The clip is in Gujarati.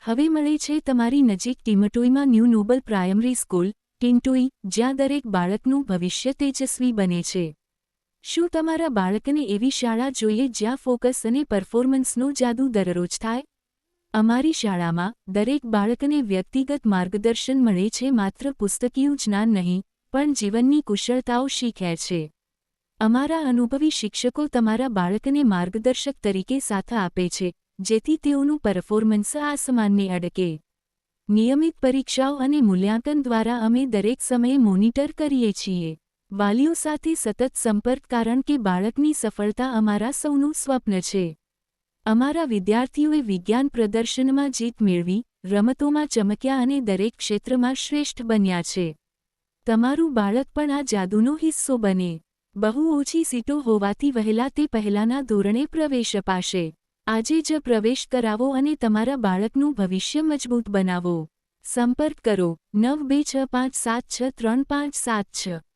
હવે મળે છે તમારી નજીક ટીમટોઈમાં new noble primary school, Tintoi, જ્યાં દરેક બાળકનું ભવિષ્ય તેજસ્વી બને છે. શું તમારા બાળકને એવી શાળા જોઈએ જ્યાં ફોકસ અને પરફોર્મન્સનો જાદુ દરરોજ થાય? અમારી શાળામાં દરેક બાળકને વ્યક્તિગત માર્ગદર્શન મળે છે, માત્ર પુસ્તકીયું જ્ઞાન નહીં, પણ જીવનની કુશળતાઓ શીખે છે. અમારા અનુભવી શિક્ષકો તમારા બાળકને માર્ગદર્શક તરીકે સાથ આપે છે, જેથી તેઓનું પરફોર્મન્સ આસમાનને અડકે. નિયમિત પરીક્ષાઓ અને મૂલ્યાંકન દ્વારા અમે દરેક સમયે મોનિટર કરીએ છીએ. વાલીઓ સાથે સતત સંપર્ક, કારણ કે બાળકની સફળતા અમારા સૌનું સ્વપ્ન છે. અમારા વિદ્યાર્થીઓએ વિજ્ઞાન પ્રદર્શનમાં જીત મેળવી, રમતોમાં ચમક્યા અને દરેક ક્ષેત્રમાં શ્રેષ્ઠ બન્યા છે. તમારું બાળક પણ આ જાદુનો હિસ્સો બને. બહુ ઓછી સીટો હોવાથી વહેલા તે પહેલાના ધોરણે પ્રવેશ અપાશે. આજે જ પ્રવેશ કરાવો અને તમારા બાળકનું ભવિષ્ય મજબૂત બનાવો. સંપર્ક કરો 9265763576.